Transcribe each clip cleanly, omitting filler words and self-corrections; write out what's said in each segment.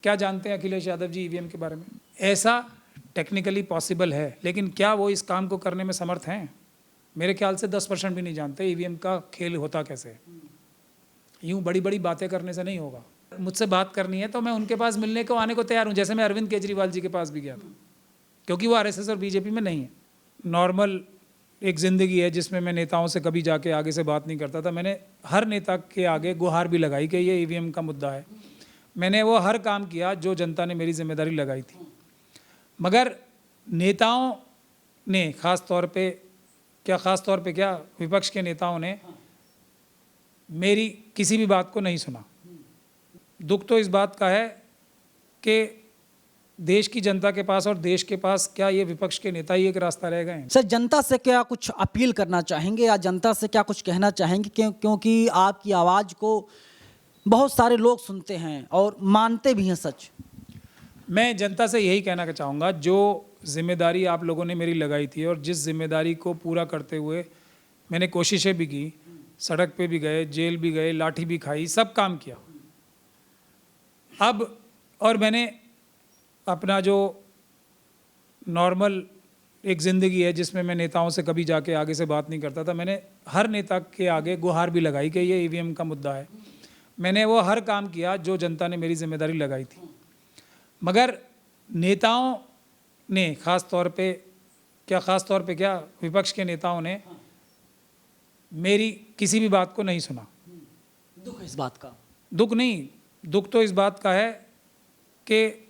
क्या जानते हैं अखिलेश यादव जी ईवीएम के बारे में? ऐसा टेक्निकली पॉसिबल है, लेकिन क्या वो इस काम को करने में समर्थ हैं? मेरे ख्याल से 10% भी नहीं जानते ईवीएम का खेल होता कैसे है। यूँ बड़ी बड़ी बातें करने से नहीं होगा। मुझसे बात करनी है तो मैं उनके पास मिलने को आने को तैयार हूँ, जैसे मैं अरविंद केजरीवाल जी के पास भी गया था, क्योंकि वो आरएसएस और बीजेपी में नहीं है। नॉर्मल एक ज़िंदगी है जिसमें मैं नेताओं से कभी जाके आगे से बात नहीं करता था। मैंने हर नेता के आगे गुहार भी लगाई कि ये ईवीएम का मुद्दा है। मैंने वो हर काम किया जो जनता ने मेरी जिम्मेदारी लगाई थी, मगर नेताओं ने ख़ास तौर पे क्या विपक्ष के नेताओं ने मेरी किसी भी बात को नहीं सुना। दुख तो इस बात का है कि देश की जनता के पास और देश के पास क्या ये विपक्ष के नेता ही एक रास्ता रह गए हैं? सर, जनता से क्या कुछ अपील करना चाहेंगे या जनता से क्या कुछ कहना चाहेंगे? क्योंकि आपकी आवाज़ को बहुत सारे लोग सुनते हैं और मानते भी हैं सच। मैं जनता से यही कहना चाहूँगा, जो जिम्मेदारी आप लोगों ने मेरी लगाई थी और जिस जिम्मेदारी को पूरा करते हुए मैंने कोशिशें भी की, सड़क पे भी गए, जेल भी गए, लाठी भी खाई, सब काम किया। अब और मैंने अपना जो नॉर्मल एक ज़िंदगी है जिसमें मैं नेताओं से कभी जाके आगे से बात नहीं करता था, मैंने हर नेता के आगे गुहार भी लगाई कि ये ईवीएम का मुद्दा है। मैंने वो हर काम किया जो जनता ने मेरी जिम्मेदारी लगाई थी, मगर नेताओं ने ख़ास तौर पे क्या विपक्ष के नेताओं ने मेरी किसी भी बात को नहीं सुना। दुख है इस बात का? दुख तो इस बात का है कि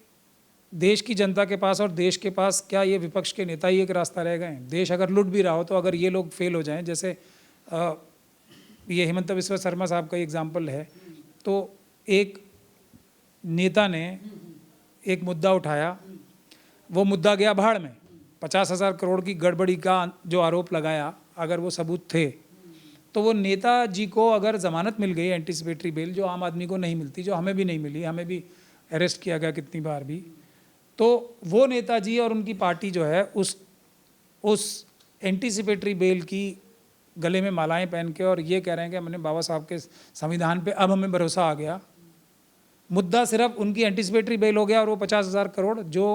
देश की जनता के पास और देश के पास क्या ये विपक्ष के नेता ही एक रास्ता रह गए हैं? देश अगर लुट भी रहा हो तो अगर ये लोग फेल हो जाएं, जैसे ये हिमंता बिस्वा शर्मा साहब का एग्जाम्पल है, तो एक नेता ने एक मुद्दा उठाया, वो मुद्दा गया भाड़ में। 50,000 करोड़ की गड़बड़ी का जो आरोप लगाया, अगर वो सबूत थे तो वो नेताजी को अगर ज़मानत मिल गई, एंटीसिपेटरी बेल, जो आम आदमी को नहीं मिलती, जो हमें भी नहीं मिली, हमें भी अरेस्ट किया गया कितनी बार भी, तो वो नेताजी और उनकी पार्टी जो है उस एंटीसिपेटरी बेल की गले में मालाएं पहन के और ये कह रहे हैं कि हमने बाबा साहब के संविधान पे अब हमें भरोसा आ गया। मुद्दा सिर्फ उनकी एंटीसिपेटरी बेल हो गया और वो 50,000 करोड़ जो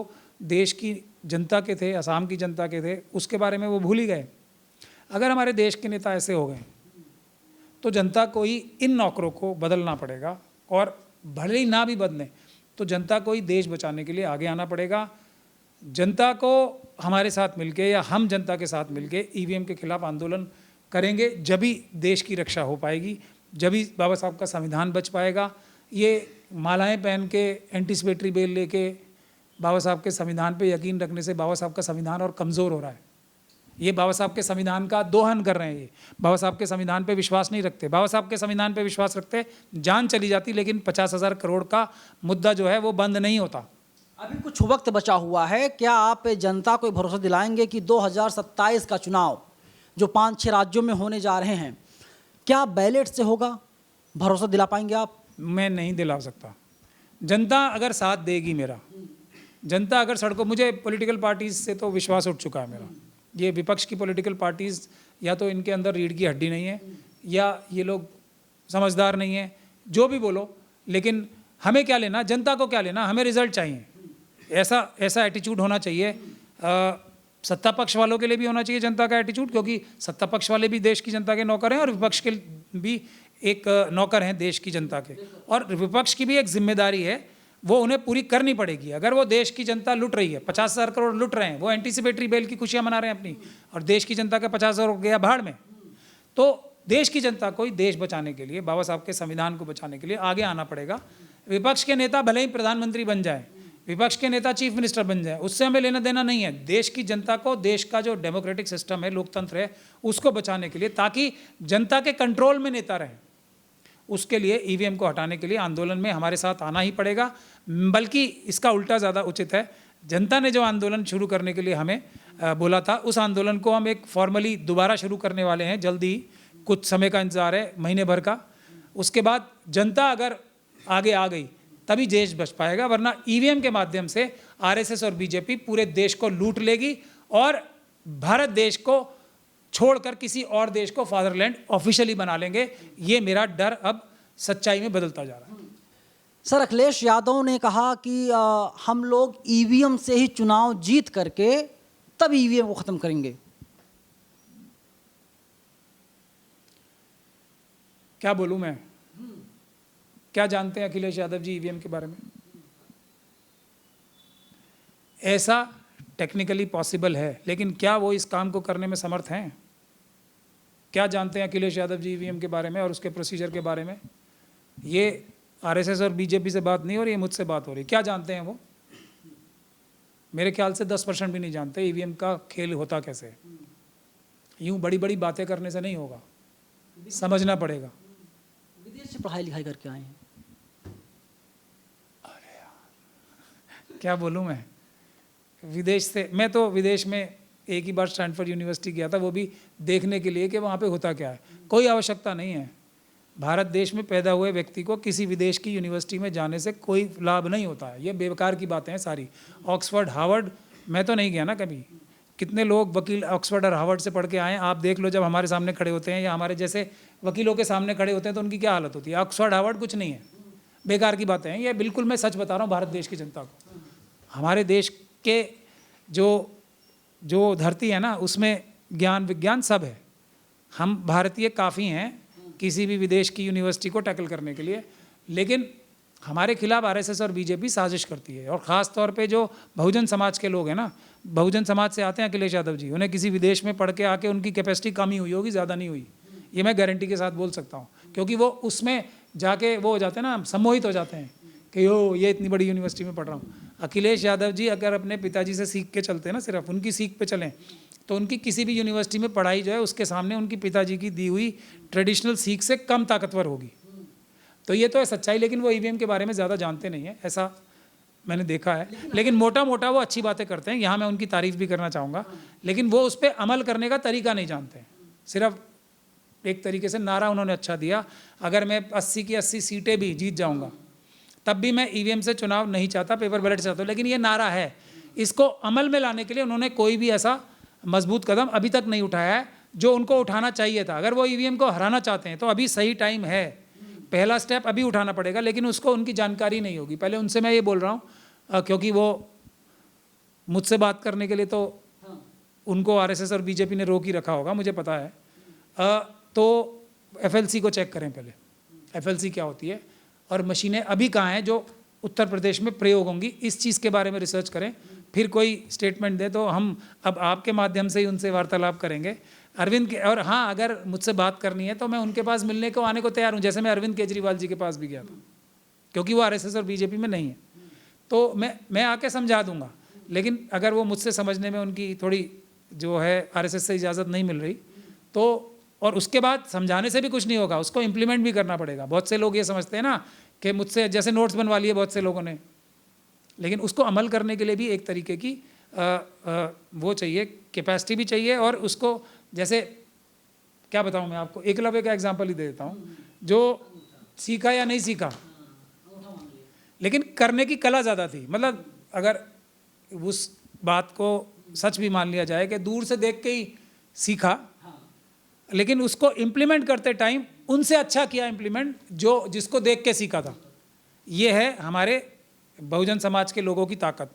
देश की जनता के थे, असम की जनता के थे, उसके बारे में वो भूल ही गए। अगर हमारे देश के नेता ऐसे हो गए तो जनता को ही इन नौकरों को बदलना पड़ेगा, और भले ही ना भी बदलें तो जनता को ही देश बचाने के लिए आगे आना पड़ेगा। जनता को हमारे साथ मिलके या हम जनता के साथ मिलके ईवीएम के खिलाफ आंदोलन करेंगे, जब ही देश की रक्षा हो पाएगी, जब ही बाबा साहब का संविधान बच पाएगा। ये मालाएं पहन के एंटीसिपेटरी बेल लेके बाबा साहब के संविधान पे यकीन रखने से बाबा साहब का संविधान और कमज़ोर हो रहा है। ये बाबा साहब के संविधान का दोहन कर रहे हैं। ये बाबा साहब के संविधान पे विश्वास नहीं रखते। बाबा साहब के संविधान पे विश्वास रखते, जान चली जाती, लेकिन 50,000 करोड़ का मुद्दा जो है वो बंद नहीं होता। अभी कुछ वक्त बचा हुआ है, क्या आप जनता को भरोसा दिलाएंगे कि 2027 का चुनाव जो 5-6 राज्यों में होने जा रहे हैं, क्या बैलेट से होगा? भरोसा दिला पाएंगे आप? मैं नहीं दिला सकता। जनता अगर साथ देगी मेरा, जनता अगर सड़कों, मुझे पॉलिटिकल पार्टीज़ से तो विश्वास उठ चुका है मेरा। ये विपक्ष की पॉलिटिकल पार्टीज़ या तो इनके अंदर रीढ़ की हड्डी नहीं है या ये लोग समझदार नहीं है, जो भी बोलो, लेकिन हमें क्या लेना, जनता को क्या लेना, हमें रिजल्ट चाहिए। ऐसा एटीट्यूड होना चाहिए। सत्ता पक्ष वालों के लिए भी होना चाहिए जनता का एटीट्यूड, क्योंकि सत्ता पक्ष वाले भी देश की जनता के नौकर हैं और विपक्ष के भी एक नौकर हैं देश की जनता के, और विपक्ष की भी एक जिम्मेदारी है, वो उन्हें पूरी करनी पड़ेगी। अगर वो देश की जनता लुट रही है, 50,000 करोड़ लुट रहे हैं, वो एंटीसिपेटरी बेल की खुशियां मना रहे हैं अपनी, और देश की जनता का 50,000 गया भाड़ में, तो देश की जनता को ही देश बचाने के लिए, बाबा साहब के संविधान को बचाने के लिए आगे आना पड़ेगा। विपक्ष के नेता भले ही प्रधानमंत्री बन जाए, विपक्ष के नेता चीफ मिनिस्टर बन जाए, उससे हमें लेना देना नहीं है। देश की जनता को, देश का जो डेमोक्रेटिक सिस्टम है, लोकतंत्र है, उसको बचाने के लिए, ताकि जनता के कंट्रोल में नेता रहें, उसके लिए ईवीएम को हटाने के लिए आंदोलन में हमारे साथ आना ही पड़ेगा। बल्कि इसका उल्टा ज़्यादा उचित है, जनता ने जो आंदोलन शुरू करने के लिए हमें बोला था, उस आंदोलन को हम एक फॉर्मली दोबारा शुरू करने वाले हैं जल्दी ही। कुछ समय का इंतज़ार है, महीने भर का। उसके बाद जनता अगर आगे आ गई तभी देश बच पाएगा, वरना ईवीएम के माध्यम से आरएसएस और बीजेपी पूरे देश को लूट लेगी और भारत देश को छोड़कर किसी और देश को फादरलैंड ऑफिशियली बना लेंगे। ये मेरा डर अब सच्चाई में बदलता जा रहा है। सर, अखिलेश यादव ने कहा कि हम लोग ईवीएम से ही चुनाव जीत करके तब ईवीएम को ख़त्म करेंगे। क्या बोलूं मैं? क्या जानते हैं अखिलेश यादव जी ईवीएम के बारे में? ऐसा टेक्निकली पॉसिबल है, लेकिन क्या वो इस काम को करने में समर्थ हैं? क्या जानते हैं अखिलेश यादव जी ईवीएम के बारे में और उसके प्रोसीजर के बारे में? ये आरएसएस और बीजेपी से बात नहीं हो रही है, मुझसे बात हो रही है। क्या जानते हैं वो? मेरे ख्याल से 10% भी नहीं जानते ईवीएम का खेल होता कैसे है। यूं बड़ी बड़ी बातें करने से नहीं होगा, समझना पड़ेगा। विदेश से पढ़ाई लिखाई करके आए हैं। क्या बोलूं मैं? विदेश से, मैं तो विदेश में एक ही बार स्टैनफोर्ड यूनिवर्सिटी गया था, वो भी देखने के लिए कि वहाँ पे होता क्या है। कोई आवश्यकता नहीं है। भारत देश में पैदा हुए व्यक्ति को किसी विदेश की यूनिवर्सिटी में जाने से कोई लाभ नहीं होता है। ये बेकार की बातें हैं सारी। ऑक्सफोर्ड, हार्वर्ड, मैं तो नहीं गया ना कभी। कितने लोग वकील ऑक्सफोर्ड और हार्वर्ड से पढ़ के आए, आप देख लो। जब हमारे सामने खड़े होते हैं या हमारे जैसे वकीलों के सामने खड़े होते हैं तो उनकी क्या हालत होती है। ऑक्सफोर्ड हार्वर्ड कुछ नहीं है, बेकार की बातें हैं ये। बिल्कुल मैं सच बता रहा हूँ भारत देश की जनता को। हमारे देश के जो धरती है ना, उसमें ज्ञान विज्ञान सब है। हम भारतीय काफ़ी हैं किसी भी विदेश की यूनिवर्सिटी को टैकल करने के लिए, लेकिन हमारे खिलाफ आरएसएस और बीजेपी साजिश करती है। और ख़ास तौर पे जो बहुजन समाज के लोग हैं ना, बहुजन समाज से आते हैं अखिलेश यादव जी, उन्हें किसी विदेश में पढ़ के आके उनकी कैपेसिटी कम ही हुई होगी, ज़्यादा नहीं हुई। ये मैं गारंटी के साथ बोल सकता हूँ, क्योंकि वो उसमें जाके वो हो जाते हैं ना, सम्मोहित हो जाते हैं कि यो ये इतनी बड़ी यूनिवर्सिटी में पढ़ रहा हूँ। अखिलेश यादव जी अगर अपने पिताजी से सीख के चलते हैं ना, सिर्फ उनकी सीख पे चलें, तो उनकी किसी भी यूनिवर्सिटी में पढ़ाई जो है उसके सामने उनकी पिताजी की दी हुई ट्रेडिशनल सीख से कम ताकतवर होगी। तो ये तो है सच्चाई। लेकिन वो ईवीएम के बारे में ज़्यादा जानते नहीं है, ऐसा मैंने देखा है। लेकिन मोटा मोटा वो अच्छी बातें करते हैं, यहाँ मैं उनकी तारीफ़ भी करना चाहूँगा। लेकिन वो उस पर अमल करने का तरीका नहीं जानते हैं। सिर्फ एक तरीके से नारा उन्होंने अच्छा दिया, अगर मैं 80 की 80 सीटें भी जीत जाऊँगा तब भी मैं ईवीएम से चुनाव नहीं चाहता, पेपर बैलेट चाहता हूँ। लेकिन ये नारा है, इसको अमल में लाने के लिए उन्होंने कोई भी ऐसा मजबूत कदम अभी तक नहीं उठाया है जो उनको उठाना चाहिए था। अगर वो ईवीएम को हराना चाहते हैं तो अभी सही टाइम है, पहला स्टेप अभी उठाना पड़ेगा। लेकिन उसको उनकी जानकारी नहीं होगी। पहले उनसे मैं ये बोल रहा हूँ, क्योंकि वो मुझसे बात करने के लिए तो उनको आरएसएस और बीजेपी ने रोक ही रखा होगा, मुझे पता है। तो एफएलसी को चेक करें पहले, एफएलसी क्या होती है और मशीनें अभी कहाँ हैं जो उत्तर प्रदेश में प्रयोग होंगी, इस चीज़ के बारे में रिसर्च करें। फिर कोई स्टेटमेंट दे तो हम अब आपके माध्यम से ही उनसे वार्तालाप करेंगे अरविंद के। और हाँ, अगर मुझसे बात करनी है तो मैं उनके पास मिलने को आने को तैयार हूँ, जैसे मैं अरविंद केजरीवाल जी के पास भी गया था, क्योंकि वो आरएसएस और बीजेपी में नहीं है। तो मैं आके समझा दूंगा। लेकिन अगर वो मुझसे समझने में उनकी थोड़ी जो है आरएसएस से इजाज़त नहीं मिल रही तो, और उसके बाद समझाने से भी कुछ नहीं होगा, उसको इम्प्लीमेंट भी करना पड़ेगा। बहुत से लोग ये समझते हैं ना कि मुझसे जैसे नोट्स बनवा लिए बहुत से लोगों ने, लेकिन उसको अमल करने के लिए भी एक तरीके की वो चाहिए, कैपेसिटी भी चाहिए। और उसको जैसे क्या बताऊं मैं आपको, एकलव्य का एग्जांपल ही दे देता हूं, जो सीखा या नहीं सीखा लेकिन करने की कला ज़्यादा थी। मतलब अगर उस बात को सच भी मान लिया जाए कि दूर से देख के ही सीखा, लेकिन उसको इम्प्लीमेंट करते टाइम उनसे अच्छा किया इम्प्लीमेंट जो जिसको देख के सीखा था। ये है हमारे बहुजन समाज के लोगों की ताकत।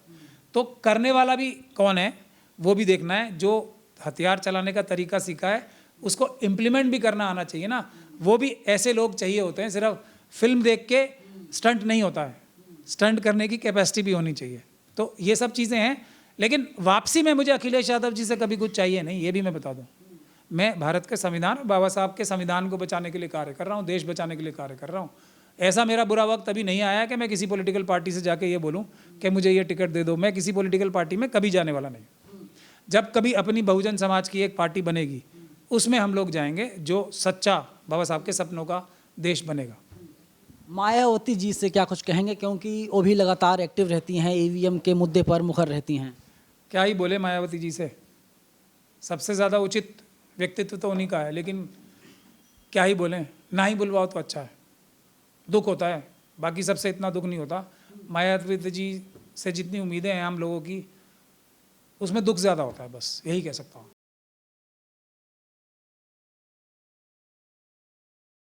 तो करने वाला भी कौन है वो भी देखना है। जो हथियार चलाने का तरीका सीखा है उसको इम्प्लीमेंट भी करना आना चाहिए ना, वो भी ऐसे लोग चाहिए होते हैं। सिर्फ फिल्म देख के स्टंट नहीं होता है, स्टंट करने की कैपेसिटी भी होनी चाहिए। तो ये सब चीज़ें हैं। लेकिन वापसी में मुझे अखिलेश यादव जी से कभी कुछ चाहिए नहीं, ये भी मैं बता दूं। मैं भारत के संविधान और बाबा साहब के संविधान को बचाने के लिए कार्य कर रहा हूँ, देश बचाने के लिए कार्य कर रहा हूँ। ऐसा मेरा बुरा वक्त अभी नहीं आया कि मैं किसी पॉलिटिकल पार्टी से जाके ये बोलूँ कि मुझे ये टिकट दे दो। मैं किसी पॉलिटिकल पार्टी में कभी जाने वाला नहीं। जब कभी अपनी बहुजन समाज की एक पार्टी बनेगी उसमें हम लोग जाएंगे, जो सच्चा बाबा साहब के सपनों का देश बनेगा। मायावती जी से क्या कुछ कहेंगे, क्योंकि वो भी लगातार एक्टिव रहती हैं, ईवीएम के मुद्दे पर मुखर रहती हैं? क्या ही बोले मायावती जी से, सबसे ज़्यादा उचित व्यक्तित्व तो उन्हीं का है। लेकिन क्या ही बोलें, ना ही बुलवाओ तो अच्छा है। दुख होता है, बाकी सबसे इतना दुख नहीं होता। मायावती जी से जितनी उम्मीदें हैं हम लोगों की, उसमें दुख ज़्यादा होता है, बस यही कह सकता हूँ।